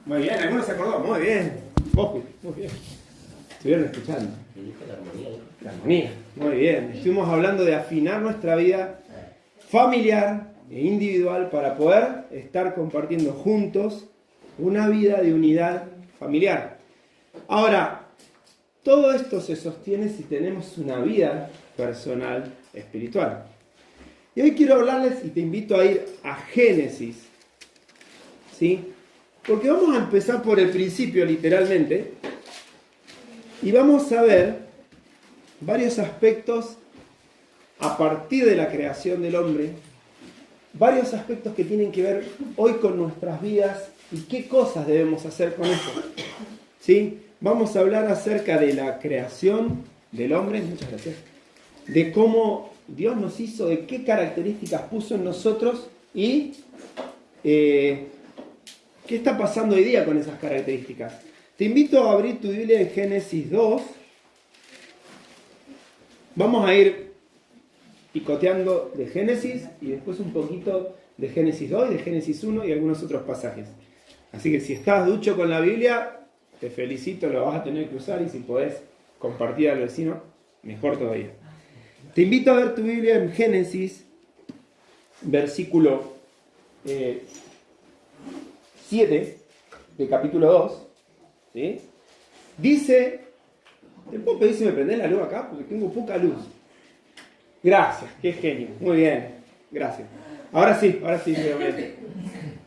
Muy bien, algunos se acordó, muy bien. Ojo, muy bien. Estuvieron escuchando. La armonía, muy bien. Estuvimos hablando de afinar nuestra vida familiar e individual para poder estar compartiendo juntos una vida de unidad familiar. Ahora, todo esto se sostiene si tenemos una vida personal espiritual. Y hoy quiero hablarles y te invito a ir a Génesis, ¿sí? Porque vamos a empezar por el principio literalmente y vamos a ver varios aspectos a partir de la creación del hombre, varios aspectos que tienen que ver hoy con nuestras vidas y qué cosas debemos hacer con eso, ¿sí? Vamos a hablar acerca de la creación del hombre, muchas gracias, de cómo Dios nos hizo, de qué características puso en nosotros y qué está pasando hoy día con esas características. Te invito a abrir tu Biblia en Génesis 2. Vamos a ir picoteando de Génesis y después un poquito de Génesis 2 y de Génesis 1 y algunos otros pasajes. Así que si estás ducho con la Biblia, te felicito, lo vas a tener que usar y si podés compartir al vecino, mejor todavía. Te invito a ver tu Biblia en Génesis, versículo 7 de capítulo 2. ¿Sí? Dice, ¿te puedo pedir si me prendés la luz acá? Porque tengo poca luz. Gracias, qué genio. Muy bien, gracias. Ahora sí, obviamente.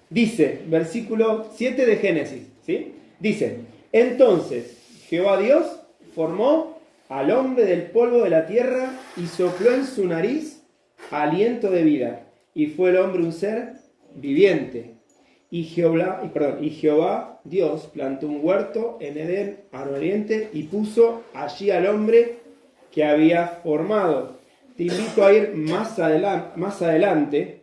Dice, versículo 7 de Génesis, ¿sí? Dice, entonces Jehová Dios formó al hombre del polvo de la tierra y sopló en su nariz aliento de vida, y fue el hombre un ser viviente. Y Jehová Dios plantó un huerto en Edén al oriente y puso allí al hombre que había formado. Te invito a ir más adelante.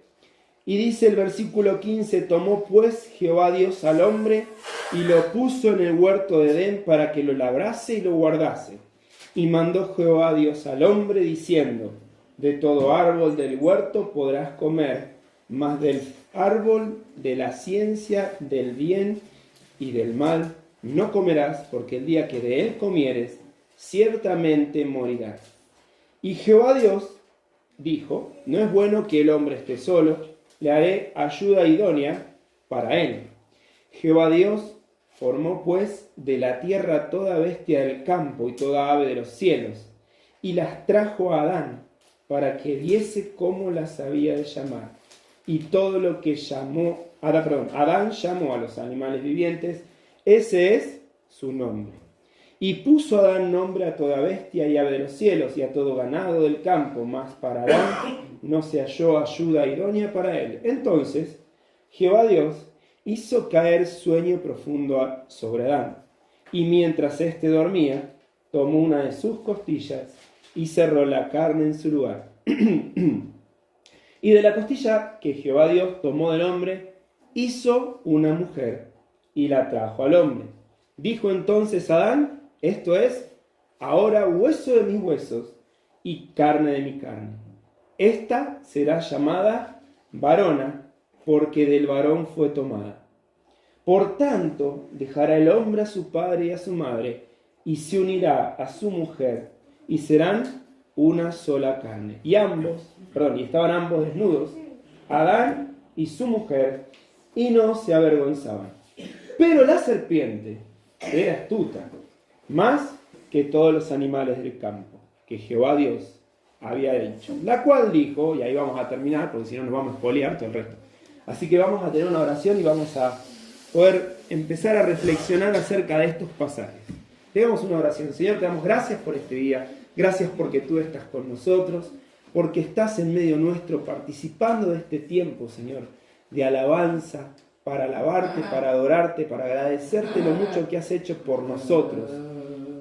Y dice el versículo 15, tomó pues Jehová Dios al hombre y lo puso en el huerto de Edén para que lo labrase y lo guardase. Y mandó Jehová Dios al hombre diciendo, de todo árbol del huerto podrás comer, mas del árbol de la ciencia del bien y del mal no comerás, porque el día que de él comieres, ciertamente morirás. Y Jehová Dios dijo, no es bueno que el hombre esté solo, le haré ayuda idónea para él. Jehová Dios formó pues de la tierra toda bestia del campo y toda ave de los cielos, y las trajo a Adán, para que viese cómo las había de llamar. Y todo lo que Adán llamó a los animales vivientes, ese es su nombre. Y puso Adán nombre a toda bestia y ave de los cielos y a todo ganado del campo, mas para Adán no se halló ayuda idónea para él. Entonces Jehová Dios hizo caer sueño profundo sobre Adán, y mientras éste dormía, tomó una de sus costillas y cerró la carne en su lugar. Y de la costilla que Jehová Dios tomó del hombre, hizo una mujer y la trajo al hombre. Dijo entonces Adán, esto es, ahora hueso de mis huesos y carne de mi carne. Esta será llamada varona, porque del varón fue tomada. Por tanto, dejará el hombre a su padre y a su madre, y se unirá a su mujer, y serán una sola carne. Y estaban ambos desnudos, Adán y su mujer, y no se avergonzaban. Pero la serpiente era astuta, más que todos los animales del campo, que Jehová Dios había hecho. La cual dijo, y ahí vamos a terminar, porque si no nos vamos a spoilear todo el resto. Así que vamos a tener una oración y vamos a poder empezar a reflexionar acerca de estos pasajes. Hagamos una oración. Señor, te damos gracias por este día. Gracias porque tú estás con nosotros, porque estás en medio nuestro participando de este tiempo, Señor, de alabanza, para alabarte, para adorarte, para agradecerte lo mucho que has hecho por nosotros.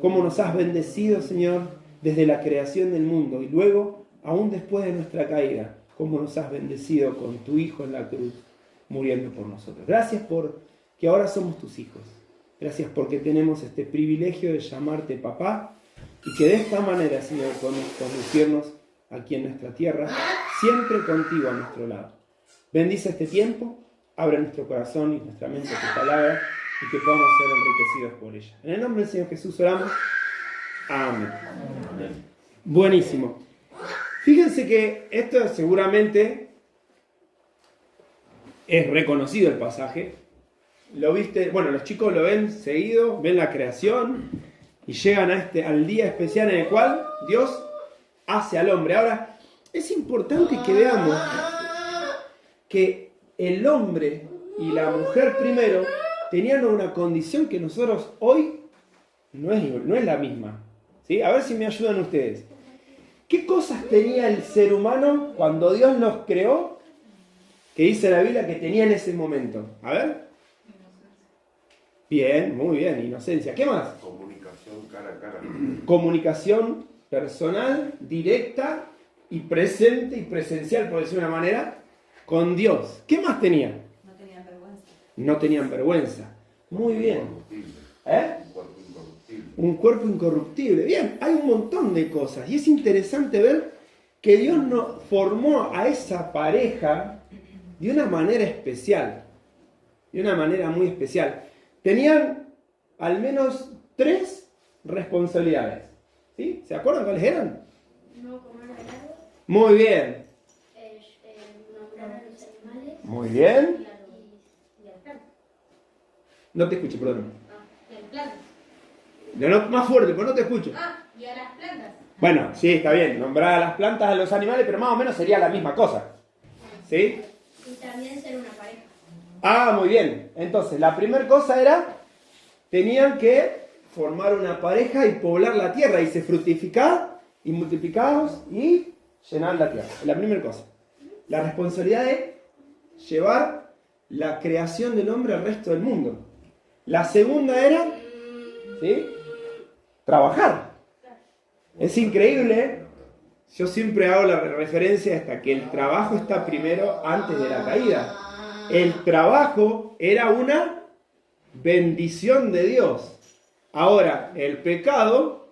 Cómo nos has bendecido, Señor, desde la creación del mundo y luego, aún después de nuestra caída, cómo nos has bendecido con tu Hijo en la cruz, muriendo por nosotros. Gracias por que ahora somos tus hijos. Gracias porque tenemos este privilegio de llamarte papá y que de esta manera, Señor, podemos conducirnos aquí en nuestra tierra, siempre contigo a nuestro lado. Bendice este tiempo abra nuestro corazón y nuestra mente a tu palabra y que podamos ser enriquecidos por ella. En el nombre del Señor Jesús oramos. Amén. Buenísimo. Fíjense que esto seguramente es reconocido el pasaje. Lo viste, bueno, los chicos lo ven seguido, ven la creación y llegan al día especial en el cual Dios hace al hombre. Ahora, es importante que veamos que el hombre y la mujer primero tenían una condición que nosotros hoy no es la misma. ¿Sí? A ver si me ayudan ustedes. ¿Qué cosas tenía el ser humano cuando Dios los creó? Que dice la Biblia que tenía en ese momento. A ver. Bien, muy bien, inocencia. ¿Qué más? Comunicación cara a cara. Comunicación personal, directa y presente y presencial, por decir de una manera, con Dios. ¿Qué más tenían? No tenían vergüenza. No tenían vergüenza. Muy bien. ¿Eh? Un cuerpo incorruptible. Un cuerpo incorruptible. Bien, hay un montón de cosas. Y es interesante ver que Dios nos formó a esa pareja de una manera especial. De una manera muy especial. Tenían al menos 3 responsabilidades. ¿Sí? ¿Se acuerdan cuáles eran? No comer ganado, Muy bien. nombrar a los animales Muy bien. y a las plantas. No te escucho, perdón. Y a las plantas. No, más fuerte, pero no te escucho. Y a las plantas. Bueno, sí, está bien. Nombrar a las plantas, a los animales, pero más o menos sería la misma cosa. ¿Sí? Y también ser una pareja. Ah, muy bien. Entonces, la primera cosa era, tenían que formar una pareja y poblar la tierra, y se fructificar y multiplicados y llenar la tierra. Es la primera cosa. La responsabilidad de llevar la creación del hombre al resto del mundo. La segunda era, ¿sí?, trabajar. Es increíble. Yo siempre hago la referencia hasta que el trabajo está primero antes de la caída. El trabajo era una bendición de Dios. Ahora, el pecado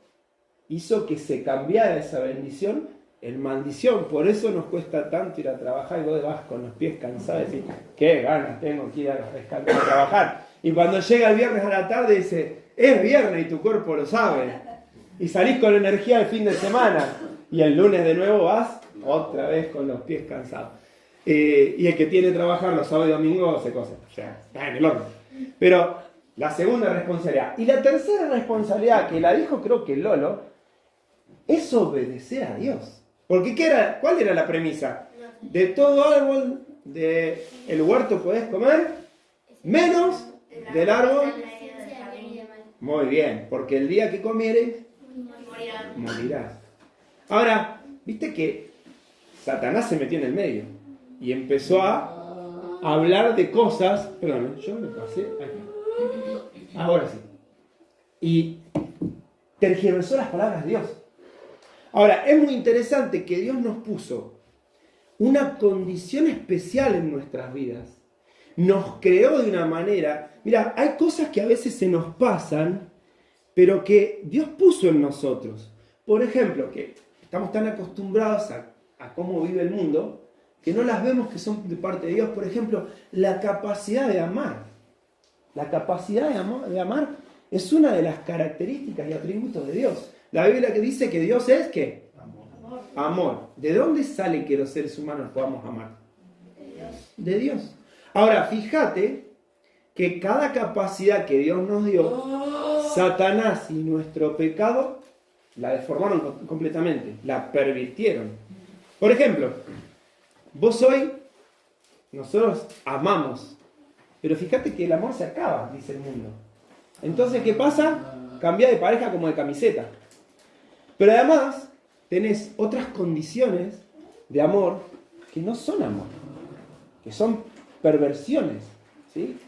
hizo que se cambiara esa bendición en maldición. Por eso nos cuesta tanto ir a trabajar y vos vas con los pies cansados y decís, qué ganas tengo que ir a trabajar. Y cuando llega el viernes a la tarde dice, es viernes y tu cuerpo lo sabe. Y salís con energía el fin de semana. Y el lunes de nuevo vas otra vez con los pies cansados. Y el que tiene que trabajar los sábados y domingos se cosa. O sea, está en el horno. Pero la segunda responsabilidad. Y la tercera responsabilidad, que la dijo creo que Lolo, es obedecer a Dios. Porque ¿cuál era la premisa? De todo árbol del huerto podés comer, menos del árbol. Muy bien, porque el día que comieres, morirás. Ahora, viste que Satanás se metió en el medio y empezó a hablar de cosas. Perdón, yo me pasé aquí. Ahora sí. Y tergiversó las palabras de Dios. Ahora, es muy interesante que Dios nos puso una condición especial en nuestras vidas. Nos creó de una manera. Mira, hay cosas que a veces se nos pasan, pero que Dios puso en nosotros. Por ejemplo, que estamos tan acostumbrados a cómo vive el mundo, que no las vemos que son de parte de Dios. Por ejemplo, la capacidad de amar. La capacidad de amar es una de las características y atributos de Dios. La Biblia que dice que Dios es, ¿qué? Amor. ¿De dónde sale que los seres humanos podamos amar? De Dios. Ahora, fíjate que cada capacidad que Dios nos dio, Satanás y nuestro pecado la deformaron completamente, la pervirtieron. Por ejemplo, nosotros amamos, pero fíjate que el amor se acaba, dice el mundo. Entonces, ¿qué pasa? Cambia de pareja como de camiseta. Pero además, tenés otras condiciones de amor que no son amor, que son perversiones, ¿sí?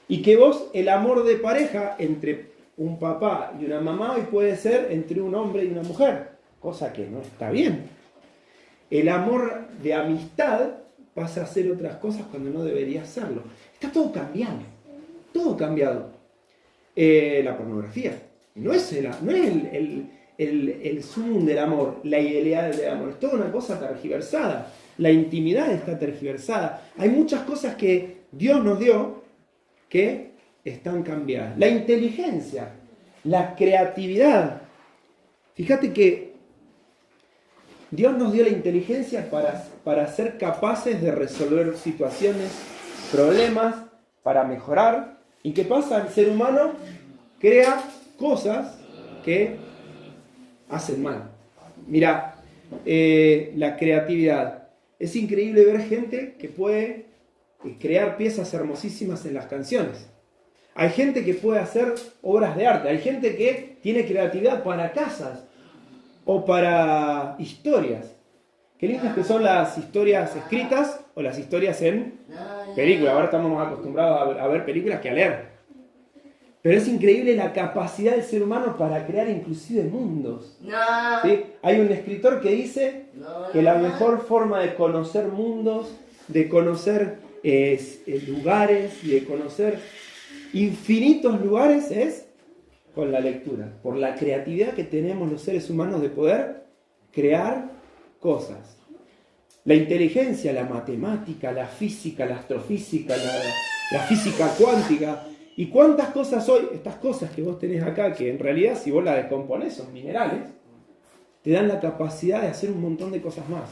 Y que el amor de pareja entre un papá y una mamá hoy puede ser entre un hombre y una mujer, cosa que no está bien. El amor de amistad pasa a ser otras cosas cuando no debería serlo. Está todo cambiado, todo cambiado. La pornografía no es el sumum del amor, la idealidad del amor, es toda una cosa tergiversada. La intimidad está tergiversada. Hay muchas cosas que Dios nos dio que están cambiadas. La inteligencia, la creatividad. Fíjate que Dios nos dio la inteligencia para ser capaces de resolver situaciones, problemas, para mejorar. ¿Y qué pasa? El ser humano crea cosas que hacen mal. Mira, la creatividad. Es increíble ver gente que puede crear piezas hermosísimas en las canciones. Hay gente que puede hacer obras de arte. Hay gente que tiene creatividad para casas o para historias. Qué lindas que son las historias escritas o las historias en películas. Ahora estamos más acostumbrados a ver películas que a leer. Pero es increíble la capacidad del ser humano para crear inclusive mundos. ¿Sí? Hay un escritor que dice que la mejor forma de conocer mundos, de conocer lugares y de conocer infinitos lugares es con la lectura, por la creatividad que tenemos los seres humanos de poder crear cosas. La inteligencia, la matemática, la física, la astrofísica, la física cuántica. ¿Y cuántas cosas hoy, estas cosas que vos tenés acá, que en realidad si vos las descomponés son minerales, te dan la capacidad de hacer un montón de cosas más.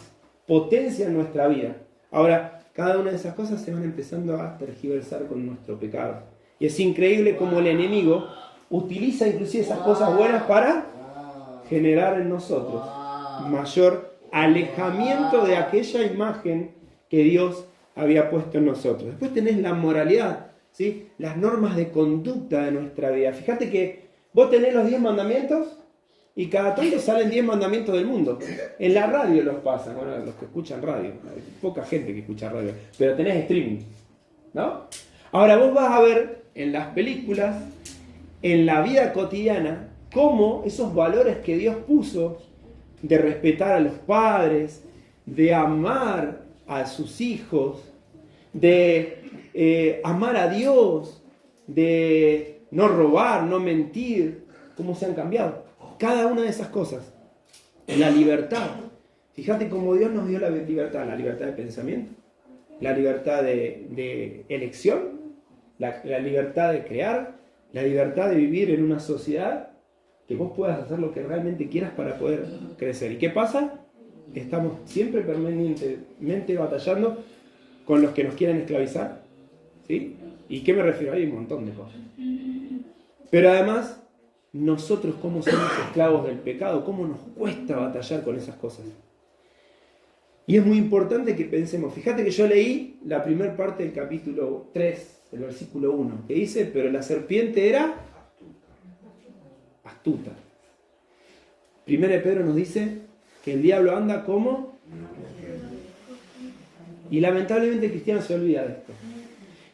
Potencian nuestra vida. Ahora, cada una de esas cosas se van empezando a tergiversar con nuestro pecado. Y es increíble cómo el enemigo utiliza inclusive esas cosas buenas para generar en nosotros mayor alejamiento de aquella imagen que Dios había puesto en nosotros. Después tenés la moralidad, ¿sí? Las normas de conducta de nuestra vida. Fíjate que vos tenés los 10 mandamientos y cada tanto salen 10 mandamientos del mundo. En la radio los pasan, bueno, los que escuchan radio. Hay poca gente que escucha radio, pero tenés streaming, ¿no? Ahora vos vas a ver en las películas, en la vida cotidiana, cómo esos valores que Dios puso de respetar a los padres, de amar a sus hijos, de amar a Dios, de no robar, no mentir, cómo se han cambiado. Cada una de esas cosas. La libertad. Fíjate cómo Dios nos dio la libertad de pensamiento, la libertad de elección, la libertad de crear, la libertad de vivir en una sociedad que vos puedas hacer lo que realmente quieras para poder crecer. ¿Y qué pasa? Estamos siempre permanentemente batallando con los que nos quieren esclavizar, ¿sí? ¿Y qué me refiero? Hay un montón de cosas. Pero además, nosotros como somos esclavos del pecado, cómo nos cuesta batallar con esas cosas. Y es muy importante que pensemos. Fíjate que yo leí la primera parte del capítulo 3, el versículo 1, que dice, pero la serpiente era astuta. Primero de Pedro nos dice que el diablo anda como... Y lamentablemente el cristiano se olvida de esto.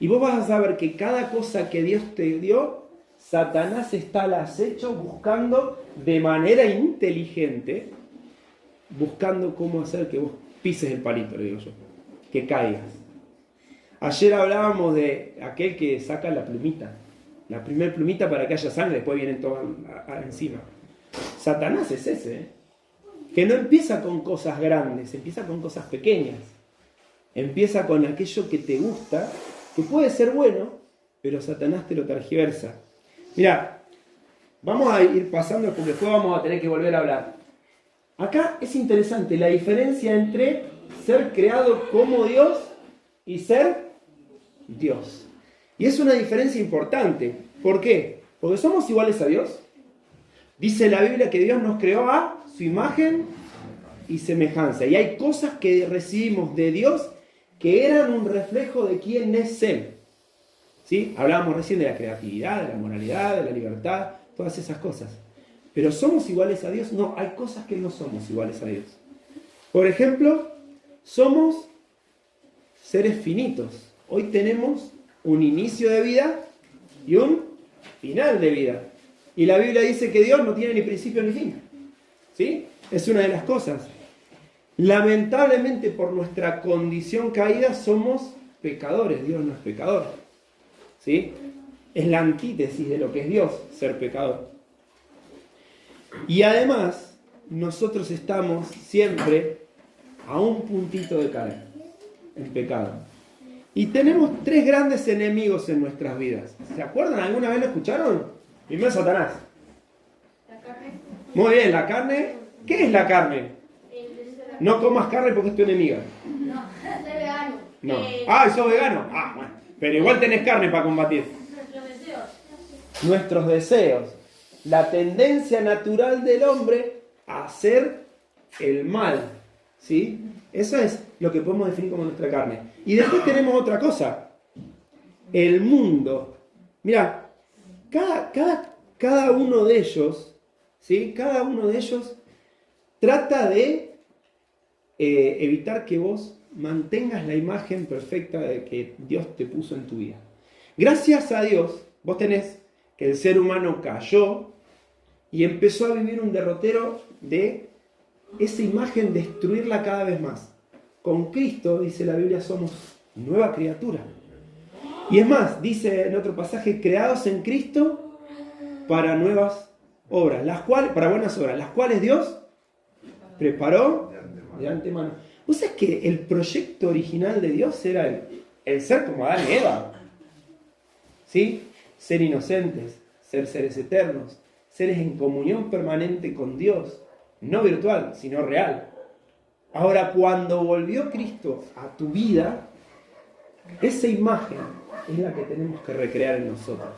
Y vos vas a saber que cada cosa que Dios te dio, Satanás está al acecho buscando de manera inteligente, buscando cómo hacer que vos pises el palito, le digo yo, que caigas. Ayer hablábamos de aquel que saca la plumita, la primer plumita para que haya sangre, después vienen todos encima. Satanás es ese, que no empieza con cosas grandes, empieza con cosas pequeñas. Empieza con aquello que te gusta, que puede ser bueno, pero Satanás te lo tergiversa. Mirá, vamos a ir pasando porque después vamos a tener que volver a hablar. Acá es interesante la diferencia entre ser creado como Dios y ser Dios. Y es una diferencia importante. ¿Por qué? Porque somos iguales a Dios. Dice la Biblia que Dios nos creó a su imagen y semejanza. Y hay cosas que recibimos de Dios que eran un reflejo de quién es Él. ¿Sí? Hablábamos recién de la creatividad, de la moralidad, de la libertad, todas esas cosas. ¿Pero somos iguales a Dios? No, hay cosas que no somos iguales a Dios. Por ejemplo, somos seres finitos. Hoy tenemos un inicio de vida y un final de vida. Y la Biblia dice que Dios no tiene ni principio ni fin. ¿Sí? Es una de las cosas. Lamentablemente por nuestra condición caída somos pecadores. Dios no es pecador. ¿Sí? Es la antítesis de lo que es Dios, ser pecador. Y además, nosotros estamos siempre a un puntito de caer en pecado. Y tenemos tres grandes enemigos en nuestras vidas. ¿Se acuerdan? ¿Alguna vez lo escucharon? Primero Satanás. La carne. Muy bien, la carne. ¿Qué es la carne? No comas carne porque es tu enemiga. No, soy vegano. No. Ah, ¿sos vegano? Ah, bueno. Pero igual tenés carne para combatir. Nuestros deseos. Nuestros deseos. La tendencia natural del hombre a hacer el mal. ¿Sí? Eso es lo que podemos definir como nuestra carne. Y después tenemos otra cosa. El mundo. Mira, cada uno de ellos, ¿sí? Cada uno de ellos trata de evitar que vos mantengas la imagen perfecta de que Dios te puso en tu vida. Gracias a Dios, vos tenés que el ser humano cayó y empezó a vivir un derrotero de esa imagen, destruirla cada vez más. Con Cristo, dice la Biblia, somos nueva criatura. Y es más, dice en otro pasaje, creados en Cristo para nuevas obras, para buenas obras, las cuales Dios preparó de antemano. ¿Vos sabés que el proyecto original de Dios era el ser como Adán y Eva? ¿Sí? Ser inocentes, ser seres eternos, seres en comunión permanente con Dios, no virtual, sino real. Ahora, cuando volvió Cristo a tu vida, esa imagen es la que tenemos que recrear en nosotros.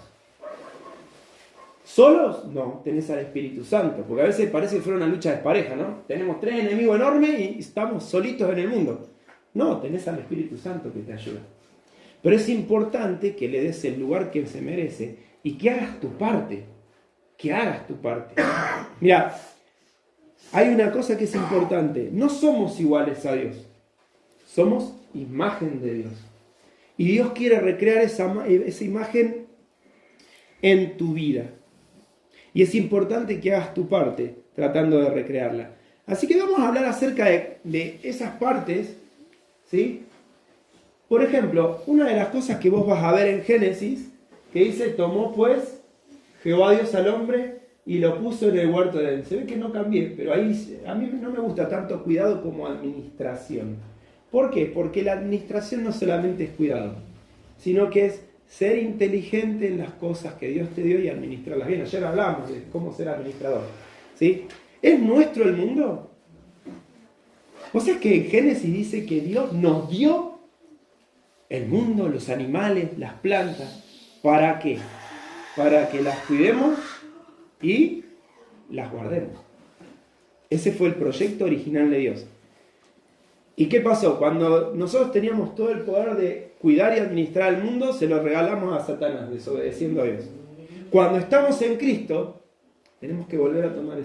¿Solos? No, tenés al Espíritu Santo, porque a veces parece que fuera una lucha despareja, ¿no? Tenemos tres enemigos enormes y estamos solitos en el mundo. No, tenés al Espíritu Santo que te ayuda. Pero es importante que le des el lugar que se merece y que hagas tu parte. Que hagas tu parte. Mira, hay una cosa que es importante. No somos iguales a Dios. Somos imagen de Dios. Y Dios quiere recrear esa imagen en tu vida. Y es importante que hagas tu parte tratando de recrearla. Así que vamos a hablar acerca de esas partes, ¿sí? Por ejemplo, una de las cosas que vos vas a ver en Génesis, que dice, tomó pues Jehová Dios al hombre y lo puso en el huerto de Edén. Se ve que no cambié, pero ahí a mí no me gusta tanto cuidado como administración. ¿Por qué? Porque la administración no solamente es cuidado, sino que es ser inteligente en las cosas que Dios te dio y administrarlas bien. Ayer hablamos de cómo ser administrador, ¿sí? ¿Es nuestro el mundo? O sea, que en Génesis dice que Dios nos dio el mundo, los animales, las plantas. ¿Para qué? Para que las cuidemos y las guardemos. Ese fue el proyecto original de Dios. ¿Y qué pasó? Cuando nosotros teníamos todo el poder de cuidar y administrar el mundo, se lo regalamos a Satanás, desobedeciendo a Dios. Cuando estamos en Cristo, tenemos que volver a tomar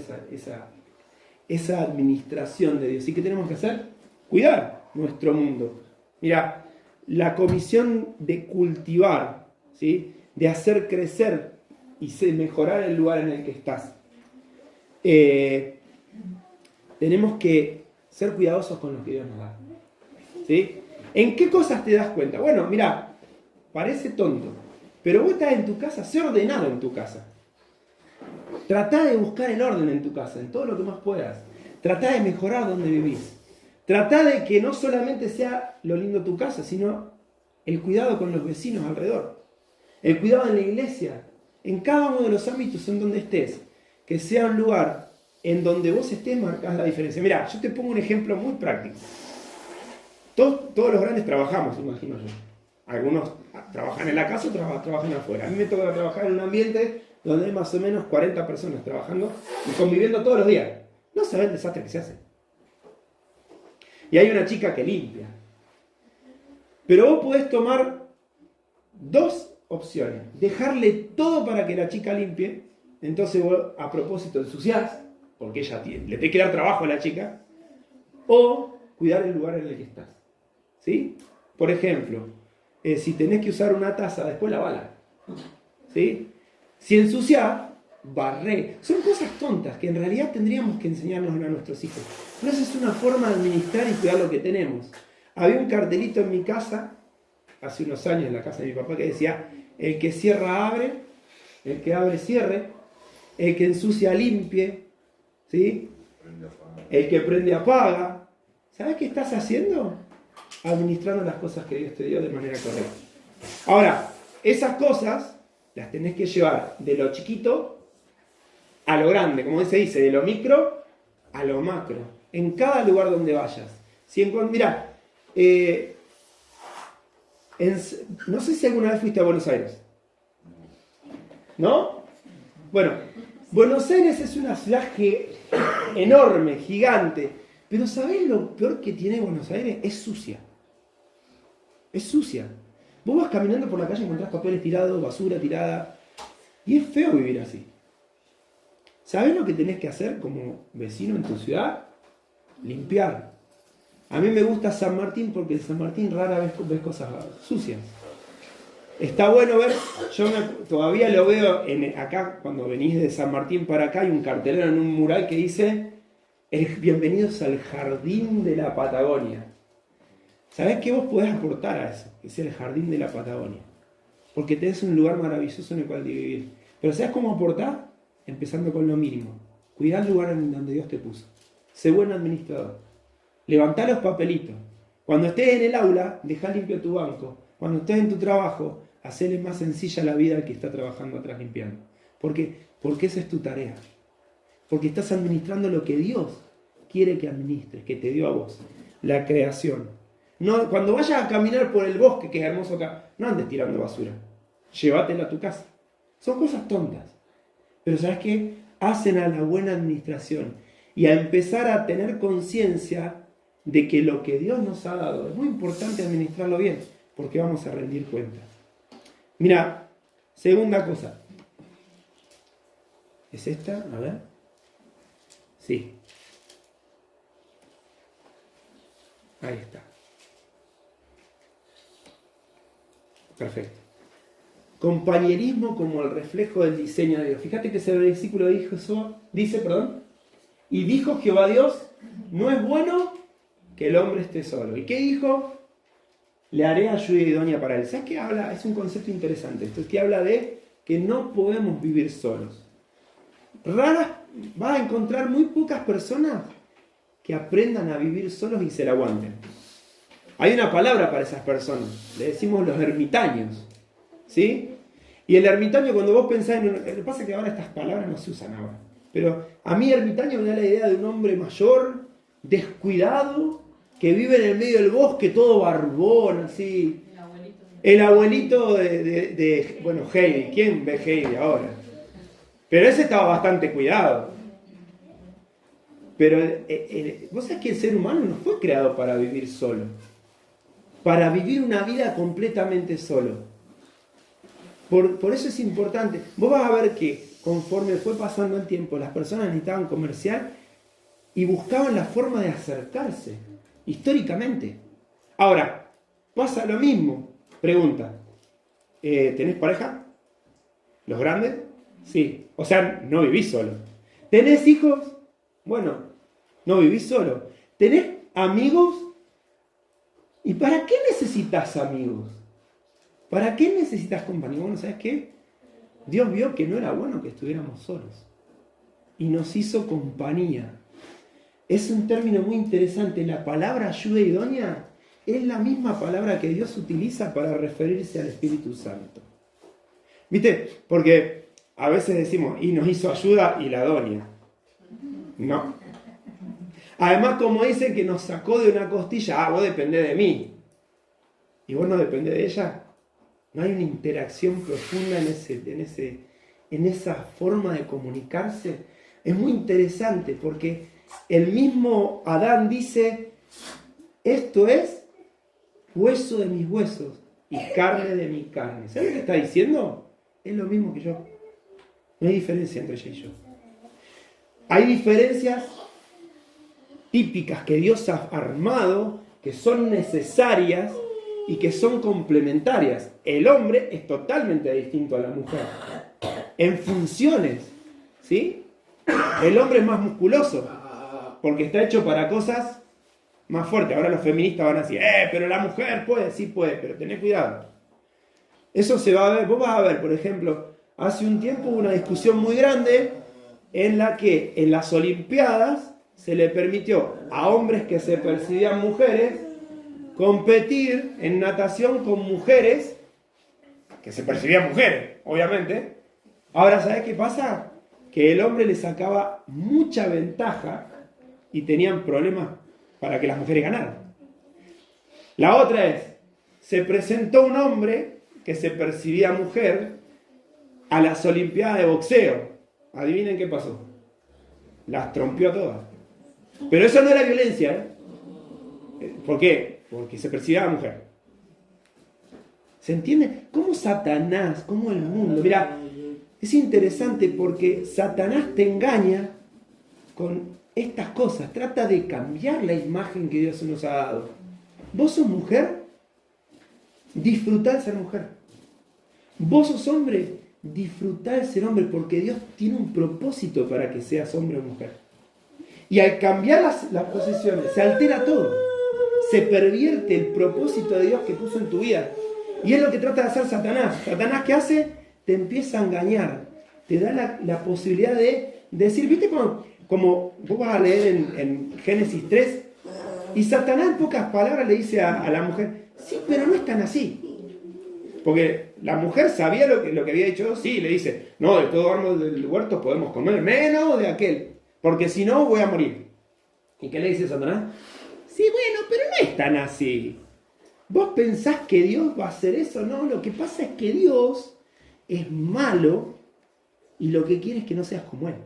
esa administración de Dios. ¿Y qué tenemos que hacer? Cuidar nuestro mundo. Mira, la comisión de cultivar, ¿sí? De hacer crecer y mejorar el lugar en el que estás. Tenemos que ser cuidadosos con lo que Dios nos da. ¿Sí? ¿En qué cosas te das cuenta? Bueno, mira, parece tonto, pero vos estás en tu casa, sé ordenado en tu casa. Tratá de buscar el orden en tu casa, en todo lo que más puedas. Tratá de mejorar donde vivís. Tratá de que no solamente sea lo lindo tu casa, sino el cuidado con los vecinos alrededor. El cuidado en la iglesia, en cada uno de los ámbitos en donde estés. Que sea un lugar en donde vos estés, marcás la diferencia. Mirá, yo te pongo un ejemplo muy práctico. Todos los grandes trabajamos, imagino yo. Algunos trabajan en la casa, otros trabajan afuera. A mí me toca trabajar en un ambiente donde hay más o menos 40 personas trabajando y conviviendo todos los días. No sabés el desastre que se hace. Y hay una chica que limpia. Pero vos podés tomar dos opciones. Dejarle todo para que la chica limpie. Entonces vos, a propósito, ensuciás, porque ella le tiene que dar trabajo a la chica. O cuidar el lugar en el que estás. ¿Sí? Por ejemplo, si tenés que usar una taza, después lavala. ¿Sí? Si ensuciás, barré. Son cosas tontas que en realidad tendríamos que enseñarnos a nuestros hijos. Pero esa es una forma de administrar y cuidar lo que tenemos. Había un cartelito en mi casa, hace unos años en la casa de mi papá, que decía: el que cierra abre, el que abre cierre, el que ensucia limpie, ¿sí? El que prende apaga, ¿Sabes qué estás haciendo? Administrando las cosas que Dios te dio de manera correcta. Ahora, esas cosas las tenés que llevar de lo chiquito a lo grande, como se dice, de lo micro a lo macro, en cada lugar donde vayas. Mirá, no sé si alguna vez fuiste a Buenos Aires. ¿No? Bueno, Buenos Aires es una ciudad enorme, gigante. Pero ¿sabés lo peor que tiene Buenos Aires? Es sucia. Es sucia. Vos vas caminando por la calle y encontrás papeles tirados, basura tirada. Y es feo vivir así. ¿Sabés lo que tenés que hacer como vecino en tu ciudad? Limpiar. A mí me gusta San Martín porque en San Martín rara vez ves cosas sucias. Está bueno ver, todavía lo veo acá, cuando venís de San Martín para acá, hay un cartelero en un mural que dice: bienvenidos al jardín de la Patagonia. ¿Sabés qué vos podés aportar a eso? Que es el jardín de la Patagonia. Porque tenés un lugar maravilloso en el cual vivir. Pero ¿sabés cómo aportar? Empezando con lo mínimo. Cuidá el lugar en donde Dios te puso. Sé buen administrador. Levantá los papelitos. Cuando estés en el aula, dejá limpio tu banco. Cuando estés en tu trabajo, hacele más sencilla la vida al que está trabajando atrás limpiando. ¿Por qué? Porque esa es tu tarea. Porque estás administrando lo que Dios quiere que administres, que te dio a vos. La creación. No, cuando vayas a caminar por el bosque, que es hermoso acá, no andes tirando basura. Llévatela a tu casa. Son cosas tontas. Pero ¿sabes qué? Hacen a la buena administración y a empezar a tener conciencia de que lo que Dios nos ha dado es muy importante administrarlo bien, porque vamos a rendir cuentas. Mira, segunda cosa. ¿Es esta? A ver. Sí. Ahí está. Perfecto. Compañerismo como el reflejo del diseño de Dios. Fíjate que ese versículo dice, y dijo Jehová Dios, no es bueno que el hombre esté solo. ¿Y qué dijo? Le haré ayuda idónea para él. ¿Sabes qué habla? Es un concepto interesante. Esto es que habla de que no podemos vivir solos. Vas a encontrar muy pocas personas que aprendan a vivir solos y se la aguanten. Hay una palabra para esas personas. Le decimos los ermitaños. ¿Sí? Y el ermitaño, cuando vos pensás en... Lo que pasa es que ahora estas palabras no se usan ahora. Pero a mí ermitaño me da la idea de un hombre mayor, descuidado, que vive en el medio del bosque, todo barbón, así. El abuelito de bueno, Heidi. ¿Quién ve Heidi ahora? Pero ese estaba bastante cuidado. Pero vos sabés que el ser humano no fue creado para vivir solo. Para vivir una vida completamente solo. Por eso es importante. Vos vas a ver que conforme fue pasando el tiempo, las personas necesitaban comerciar y buscaban la forma de acercarse, históricamente. Ahora, pasa lo mismo. Pregunta, ¿tenés pareja? ¿Los grandes? Sí. O sea, no vivís solo. ¿Tenés hijos? Bueno, no vivís solo. ¿Tenés amigos? ¿Y para qué necesitas amigos? ¿Para qué necesitas compañía? Bueno, ¿sabes qué? Dios vio que no era bueno que estuviéramos solos. Y nos hizo compañía. Es un término muy interesante. La palabra ayuda idónea es la misma palabra que Dios utiliza para referirse al Espíritu Santo. ¿Viste? Porque a veces decimos, y nos hizo ayuda y la idónea. No. Además, como dicen que nos sacó de una costilla, vos dependés de mí. ¿Y vos no dependés de ella? No hay una interacción profunda en esa forma de comunicarse. Es muy interesante porque el mismo Adán dice, esto es hueso de mis huesos y carne de mi carne. ¿Sabes lo que está diciendo? Es lo mismo que yo. No hay diferencia entre ella y yo. Hay diferencias típicas que Dios ha armado, que son necesarias y que son complementarias. El hombre es totalmente distinto a la mujer. En funciones, ¿sí? El hombre es más musculoso, porque está hecho para cosas más fuertes. Ahora los feministas van a decir, pero la mujer puede, sí puede, pero tenés cuidado. Eso se va a ver, vos vas a ver, por ejemplo, hace un tiempo hubo una discusión muy grande en la que en las Olimpiadas se le permitió a hombres que se percibían mujeres competir en natación con mujeres que se percibían mujeres, obviamente. Ahora, ¿sabes qué pasa? Que el hombre le sacaba mucha ventaja y tenían problemas para que las mujeres ganaran. La otra es, se presentó un hombre que se percibía mujer a las Olimpiadas de boxeo. Adivinen qué pasó. Las trompió a todas. Pero eso no era violencia, ¿eh? ¿Por qué? Porque se percibía mujer. ¿Se entiende? ¿Cómo Satanás, cómo el mundo? Mira, es interesante porque Satanás te engaña con estas cosas. Trata de cambiar la imagen que Dios nos ha dado. ¿Vos sos mujer? Disfrutá de ser mujer. ¿Vos sos hombre? Disfrutá de ser hombre porque Dios tiene un propósito para que seas hombre o mujer. Y al cambiar las posiciones se altera todo. Se pervierte el propósito de Dios que puso en tu vida. Y es lo que trata de hacer Satanás. ¿Satanás qué hace? Te empieza a engañar. Te da la posibilidad de decir, ¿viste como vos vas a leer en Génesis 3? Y Satanás en pocas palabras le dice a la mujer, sí, pero no es tan así. Porque la mujer sabía lo que había hecho. Sí, le dice, no, de todo árbol del huerto podemos comer, menos de aquel. Porque si no, voy a morir. ¿Y qué le dice Satanás? Sí, bueno, pero no es tan así. ¿Vos pensás que Dios va a hacer eso? No, lo que pasa es que Dios es malo y lo que quiere es que no seas como Él.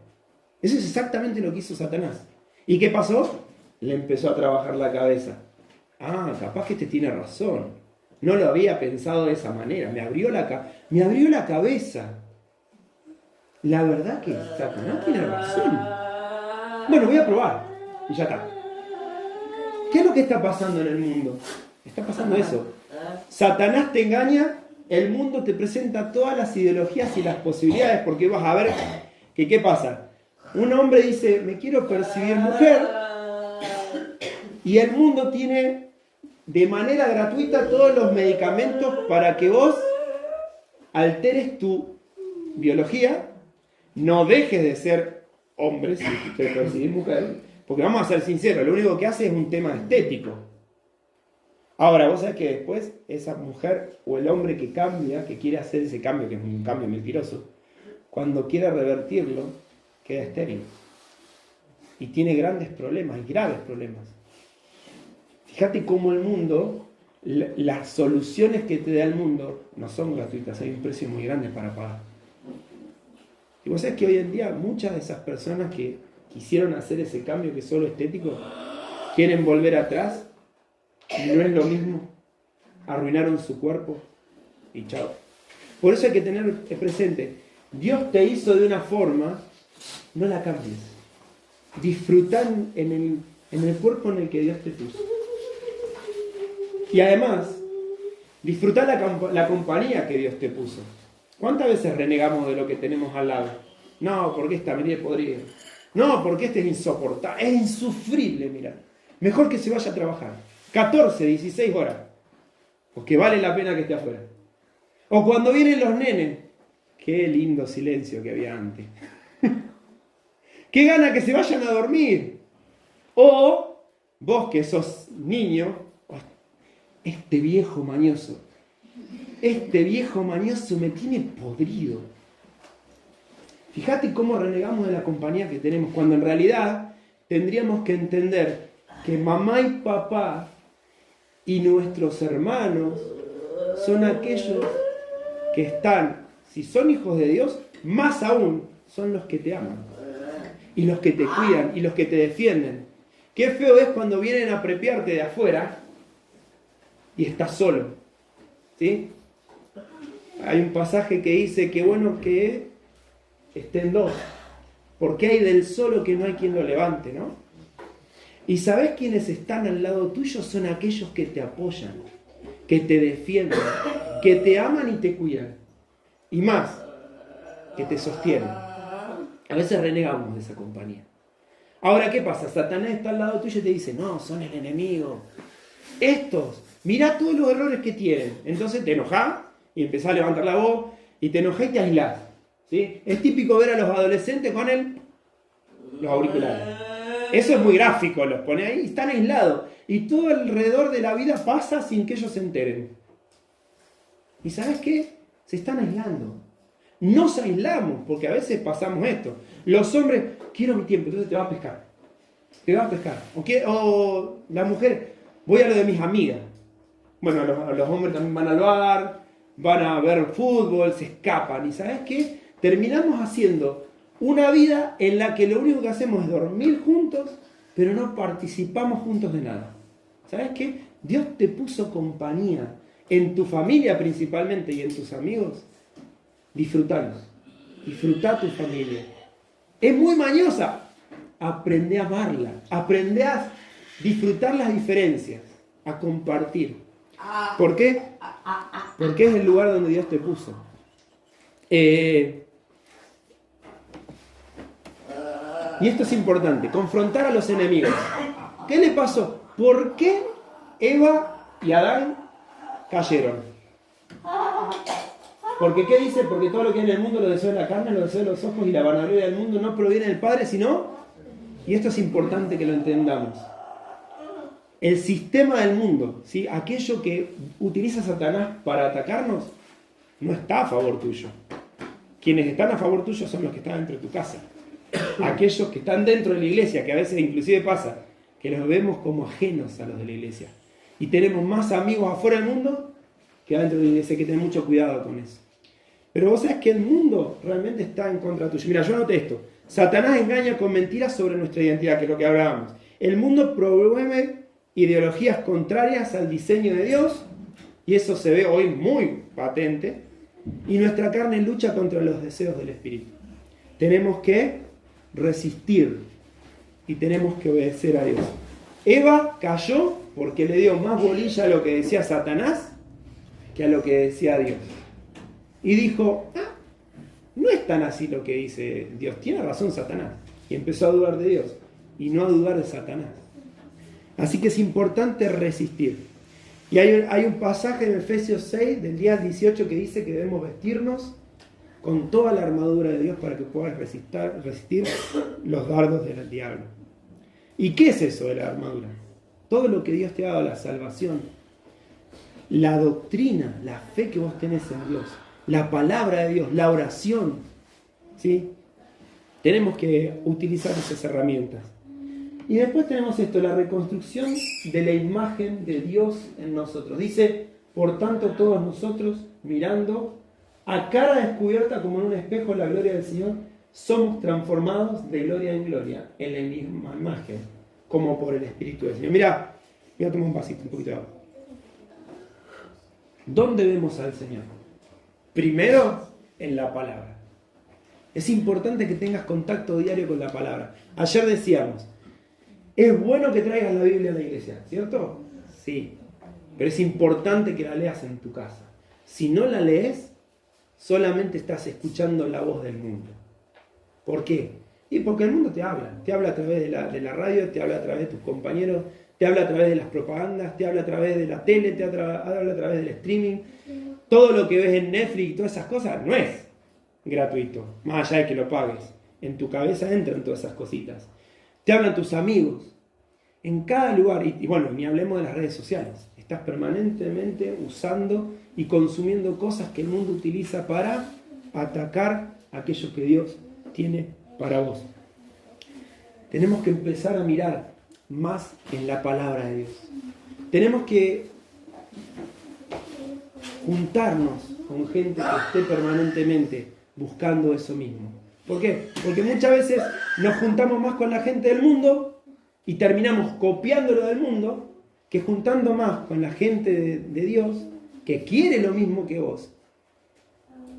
Eso es exactamente lo que hizo Satanás. ¿Y qué pasó? Le empezó a trabajar la cabeza. Ah, capaz que este tiene razón. No lo había pensado de esa manera. Me abrió la cabeza. La verdad que Satanás tiene razón. Bueno, voy a probar. Y ya está. ¿Qué es lo que está pasando en el mundo? Está pasando eso. Satanás te engaña, el mundo te presenta todas las ideologías y las posibilidades, porque vas a ver que ¿qué pasa? Un hombre dice, me quiero percibir mujer, y el mundo tiene de manera gratuita todos los medicamentos para que vos alteres tu biología, no dejes de ser hombre si te percibís mujer, porque vamos a ser sinceros, lo único que hace es un tema estético. Ahora, vos sabés que después esa mujer o el hombre que cambia, que quiere hacer ese cambio, que es un cambio mentiroso, cuando quiere revertirlo, queda estéril. Y tiene grandes problemas, y graves problemas. Fíjate cómo el mundo, las soluciones que te da el mundo no son gratuitas, hay un precio muy grande para pagar. Y vos sabés que hoy en día muchas de esas personas que quisieron hacer ese cambio que es solo estético, quieren volver atrás. No es lo mismo. Arruinaron su cuerpo y chao. Por eso hay que tener presente, Dios te hizo de una forma, no la cambies. Disfrutá en el cuerpo en el que Dios te puso. Y además, disfrutá la compañía que Dios te puso. ¿Cuántas veces renegamos de lo que tenemos al lado? No, porque esta venía podrida. No, porque este es insoportable. Es insufrible, mira. Mejor que se vaya a trabajar. 14, 16 horas. Porque vale la pena que esté afuera. O cuando vienen los nenes. Qué lindo silencio que había antes. Qué gana que se vayan a dormir. O vos que sos niño. Este viejo mañoso. Este viejo mañoso me tiene podrido. Fíjate cómo renegamos de la compañía que tenemos. Cuando en realidad tendríamos que entender que mamá y papá y nuestros hermanos son aquellos que están, si son hijos de Dios, más aún son los que te aman y los que te cuidan y los que te defienden. Qué feo es cuando vienen a apropiarte de afuera y estás solo, ¿sí? Hay un pasaje que dice que bueno que estén dos, porque hay del solo que no hay quien lo levante, ¿no? Y ¿sabés quiénes están al lado tuyo? Son aquellos que te apoyan, que te defienden, que te aman y te cuidan. Y más, que te sostienen. A veces renegamos de esa compañía. Ahora, ¿qué pasa? Satanás está al lado tuyo y te dice, no, son el enemigo. Estos, mirá todos los errores que tienen. Entonces te enojás y empezás a levantar la voz y te enojás y te aislás. ¿Sí? Es típico ver a los adolescentes con los auriculares. Eso es muy gráfico, los pone ahí, están aislados. Y todo alrededor de la vida pasa sin que ellos se enteren. ¿Y sabes qué? Se están aislando. Nos aislamos, porque a veces pasamos esto. Los hombres, quiero mi tiempo, entonces te vas a pescar. Te vas a pescar. O la mujer, voy a lo de mis amigas. Bueno, los hombres también van al bar, van a ver fútbol, se escapan. ¿Y sabes qué? Terminamos haciendo una vida en la que lo único que hacemos es dormir juntos, pero no participamos juntos de nada. ¿Sabes qué? Dios te puso compañía en tu familia principalmente y en tus amigos. Disfrutalos. Disfruta tu familia. Es muy mañosa. Aprende a amarla. Aprende a disfrutar las diferencias. A compartir. ¿Por qué? Porque es el lugar donde Dios te puso. Y esto es importante, confrontar a los enemigos. ¿Qué le pasó? ¿Por qué Eva y Adán cayeron? Porque ¿qué dice? Porque todo lo que hay en el mundo, los deseos de la carne, los deseos de los ojos y la vanagloria del mundo no proviene del Padre, sino, y esto es importante que lo entendamos, el sistema del mundo, ¿sí? Aquello que utiliza Satanás para atacarnos, no está a favor tuyo. Quienes están a favor tuyo son los que están dentro de tu casa. Aquellos que están dentro de la iglesia, que a veces inclusive pasa, que los vemos como ajenos a los de la iglesia. Y tenemos más amigos afuera del mundo que adentro de la iglesia. Hay que tener mucho cuidado con eso. Pero vos sabés que el mundo realmente está en contra tuyo. Mira, yo anoté esto. Satanás engaña con mentiras sobre nuestra identidad, que es lo que hablábamos. El mundo promueve ideologías contrarias al diseño de Dios, y eso se ve hoy muy patente, y nuestra carne lucha contra los deseos del Espíritu. Tenemos que resistir y tenemos que obedecer a Dios. Eva cayó porque le dio más bolilla a lo que decía Satanás que a lo que decía Dios. Y dijo, no es tan así lo que dice Dios, tiene razón Satanás. Y empezó a dudar de Dios y no a dudar de Satanás. Así que es importante resistir. Y hay un pasaje en Efesios 6, del día 18, que dice que debemos vestirnos con toda la armadura de Dios para que puedas resistir los dardos del diablo. ¿Y qué es eso de la armadura? Todo lo que Dios te ha dado, la salvación, la doctrina, la fe que vos tenés en Dios, la palabra de Dios, la oración, ¿sí? Tenemos que utilizar esas herramientas. Y después tenemos esto, la reconstrucción de la imagen de Dios en nosotros. Dice, por tanto, todos nosotros, mirando a cara descubierta como en un espejo la gloria del Señor, somos transformados de gloria en gloria en la misma imagen, como por el Espíritu del Señor. Mira, voy a tomar un vasito, un poquito de agua. ¿Dónde vemos al Señor? Primero, en la palabra. Es importante que tengas contacto diario con la palabra. Ayer decíamos, es bueno que traigas la Biblia a la iglesia, ¿cierto? Sí, pero es importante que la leas en tu casa. Si no la lees, solamente estás escuchando la voz del mundo. ¿Por qué? Y porque el mundo te habla a través de la radio, te habla a través de tus compañeros, te habla a través de las propagandas, te habla a través de la tele, te habla a través del streaming. Todo lo que ves en Netflix y todas esas cosas no es gratuito, más allá de que lo pagues. En tu cabeza entran todas esas cositas. Te hablan tus amigos. En cada lugar, y bueno, ni hablemos de las redes sociales. Estás permanentemente usando y consumiendo cosas que el mundo utiliza para atacar aquello que Dios tiene para vos. Tenemos que empezar a mirar más en la palabra de Dios. Tenemos que juntarnos con gente que esté permanentemente buscando eso mismo. ¿Por qué? Porque muchas veces nos juntamos más con la gente del mundo y terminamos copiando lo del mundo que juntando más con la gente de Dios que quiere lo mismo que vos.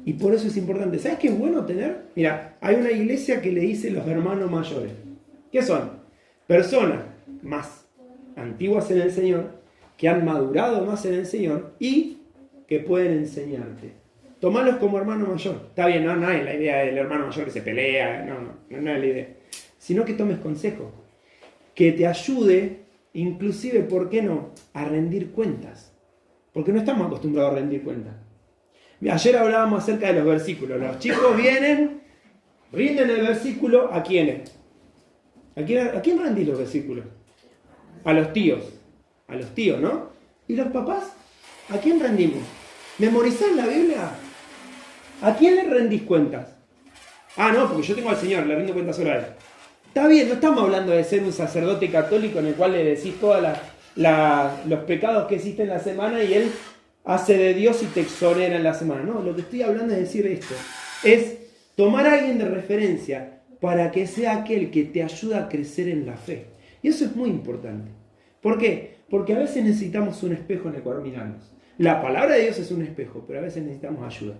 Y por eso es importante. ¿Sabes qué es bueno tener? Mira, hay una iglesia que le dice los hermanos mayores. ¿Qué son? Personas más antiguas en el Señor, que han madurado más en el Señor y que pueden enseñarte. Tomalos como hermano mayor. Está bien, no es la idea del hermano mayor que se pelea, no es la idea. Sino que tomes consejo. Que te ayude, inclusive, ¿por qué no?, a rendir cuentas. Porque no estamos acostumbrados a rendir cuentas. Ayer hablábamos acerca de los versículos. Los chicos vienen, rinden el versículo, ¿a quiénes? ¿A quién rendís los versículos? A los tíos, ¿no? ¿Y los papás? ¿A quién rendimos? ¿Memorizás la Biblia? ¿A quién le rendís cuentas? Ah, no, porque yo tengo al Señor, le rindo cuentas solo a Él. Está bien, no estamos hablando de ser un sacerdote católico en el cual le decís todos los pecados que existen en la semana y Él hace de Dios y te exonera en la semana. No, lo que estoy hablando es decir esto. Es tomar a alguien de referencia para que sea aquel que te ayuda a crecer en la fe. Y eso es muy importante. ¿Por qué? Porque a veces necesitamos un espejo en el cual mirarnos. La palabra de Dios es un espejo, pero a veces necesitamos ayuda.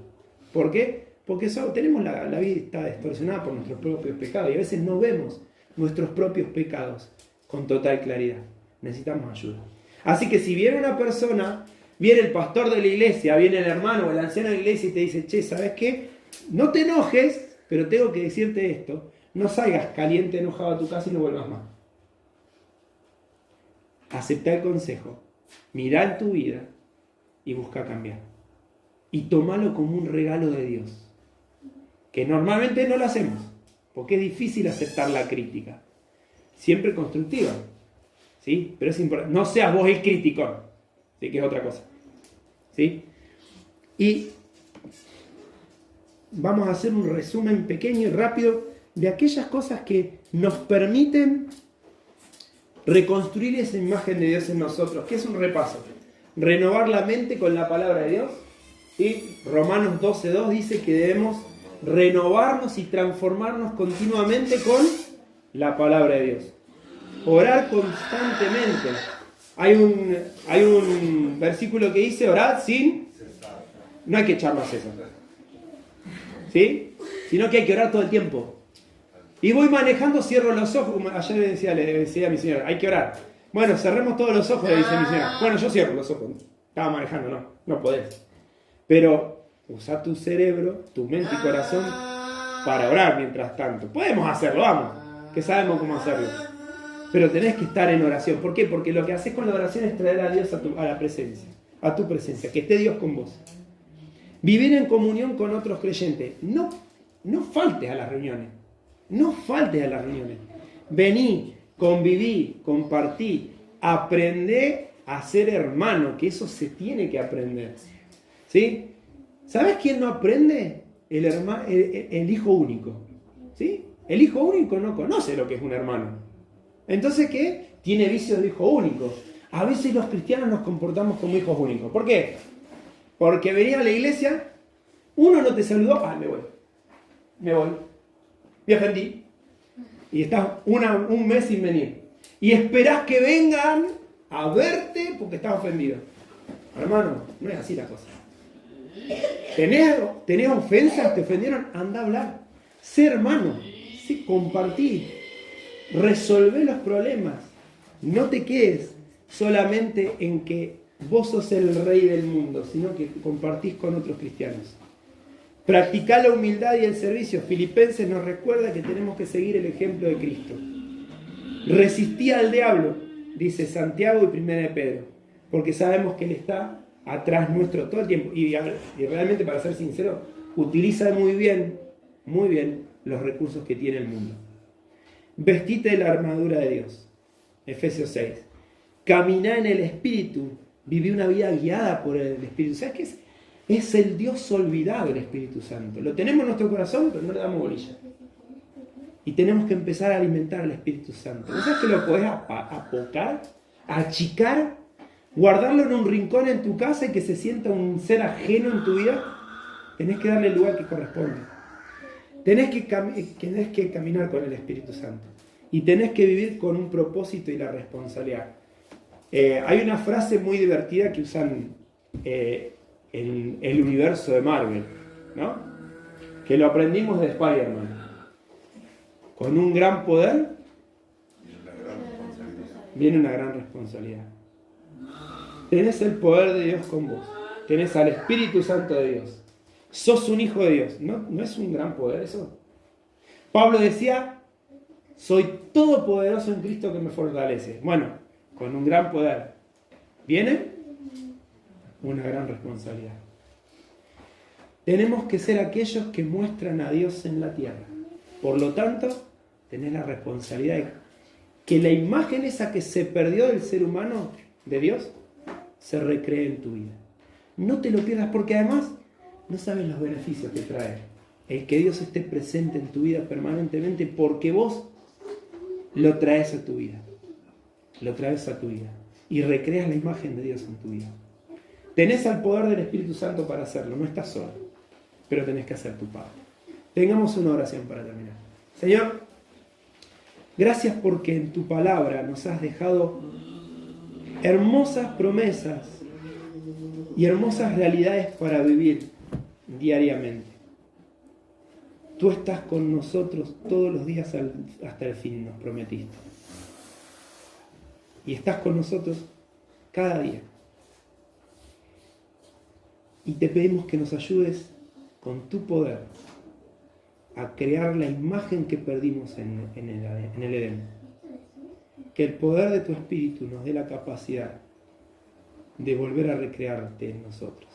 ¿Por qué? Porque tenemos la vista distorsionada por nuestros propios pecados y a veces no vemos nuestros propios pecados con total claridad. Necesitamos ayuda. Así que si viene una persona, viene el pastor de la iglesia, viene el hermano o el anciano de la iglesia y te dice, che, ¿sabes qué? No te enojes, pero tengo que decirte esto. No salgas caliente, enojado a tu casa y no vuelvas más. Acepta el consejo, mirá en tu vida y busca cambiar. Y tomalo como un regalo de Dios. Que normalmente no lo hacemos, porque es difícil aceptar la crítica. Siempre constructiva, ¿sí? Pero es importante. No seas vos el crítico, ¿sí? Que es otra cosa, ¿sí? Y vamos a hacer un resumen pequeño y rápido de aquellas cosas que nos permiten reconstruir esa imagen de Dios en nosotros, que es un repaso. Renovar la mente con la palabra de Dios. Y Romanos 12:2 dice que debemos renovarnos y transformarnos continuamente con la palabra de Dios. Orar constantemente. Hay un versículo que dice, orad sin... No hay que echar más eso, ¿sí? Sino que hay que orar todo el tiempo. Y voy manejando, cierro los ojos, como ayer le decía a mi señora, hay que orar. Bueno, cerremos todos los ojos, le dice mi señora. Bueno, yo cierro los ojos. Estaba manejando, no podés. Pero usa tu cerebro, tu mente y corazón para orar mientras tanto. Podemos hacerlo, vamos, que sabemos cómo hacerlo. Pero tenés que estar en oración. ¿Por qué? Porque lo que haces con la oración es traer a Dios a la presencia, a tu presencia, que esté Dios con vos. Vivir en comunión con otros creyentes. No faltes a las reuniones. No faltes a las reuniones. Vení, conviví, compartí, aprendé a ser hermano, que eso se tiene que aprender. ¿Sí? ¿Sabes quién no aprende? El hijo único. ¿Sí? El hijo único no conoce lo que es un hermano. Entonces, ¿qué? Tiene vicios de hijo único. A veces los cristianos nos comportamos como hijos únicos. ¿Por qué? Porque venía a la iglesia, uno no te saludó, me voy. Me ofendí. Y estás un mes sin venir. Y esperás que vengan a verte porque estás ofendido. Hermano, no es así la cosa. ¿Tenés ofensas? ¿Te ofendieron? Anda a hablar. Sé hermano. Sí, compartí. Resolvé los problemas. No te quedes solamente en que vos sos el rey del mundo, sino que compartís con otros cristianos. Practicá la humildad y el servicio. Filipenses nos recuerda que tenemos que seguir el ejemplo de Cristo. Resistí al diablo, dice Santiago y 1 de Pedro, porque sabemos que Él está atrás nuestro todo el tiempo. Y realmente, para ser sincero, utiliza muy bien los recursos que tiene el mundo. Vestite de la armadura de Dios. Efesios 6. Caminá en el Espíritu. Viví una vida guiada por el Espíritu. ¿Sabes qué es? Es el Dios olvidado, el Espíritu Santo. Lo tenemos en nuestro corazón, pero no le damos bolilla. Y tenemos que empezar a alimentar al Espíritu Santo. ¿No sabes que lo podés apocar, achicar, guardarlo en un rincón en tu casa y que se sienta un ser ajeno en tu vida? Tenés que darle el lugar que corresponde. Tenés que caminar con el Espíritu Santo. Y tenés que vivir con un propósito y la responsabilidad. Hay una frase muy divertida que usan en el universo de Marvel, ¿no? Que lo aprendimos de Spider-Man. Con un gran poder viene una gran responsabilidad. Tenés el poder de Dios con vos. Tenés al Espíritu Santo de Dios. Sos un hijo de Dios. ¿No es un gran poder eso? Pablo decía, soy todopoderoso en Cristo que me fortalece. Bueno, con un gran poder viene una gran responsabilidad. Tenemos que ser aquellos que muestran a Dios en la tierra. Por lo tanto, tenés la responsabilidad de que la imagen esa que se perdió del ser humano, de Dios, se recree en tu vida. No te lo pierdas porque además no sabes los beneficios que trae el que Dios esté presente en tu vida permanentemente porque vos lo traes a tu vida. Lo traes a tu vida y recreas la imagen de Dios en tu vida. Tenés al poder del Espíritu Santo para hacerlo, no estás solo, pero tenés que hacer tu parte. Tengamos una oración para terminar. Señor, gracias porque en tu palabra nos has dejado hermosas promesas y hermosas realidades para vivir diariamente. Tú estás con nosotros todos los días hasta el fin, nos prometiste. Y estás con nosotros cada día. Y te pedimos que nos ayudes con tu poder a crear la imagen que perdimos en el Edén. Que el poder de tu Espíritu nos dé la capacidad de volver a recrearte en nosotros.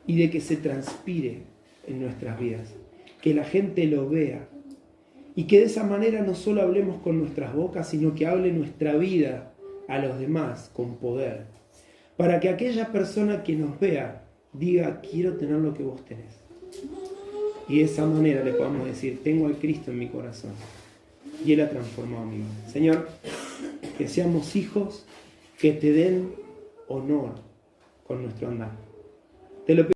Y de que se transpire en nuestras vidas. Que la gente lo vea. Y que de esa manera no solo hablemos con nuestras bocas, sino que hable nuestra vida a los demás con poder. Para que aquella persona que nos vea diga, quiero tener lo que vos tenés. Y de esa manera le podamos decir, tengo al Cristo en mi corazón. Y Él ha transformado mi vida. Señor, que seamos hijos que te den honor con nuestro andar. Te lo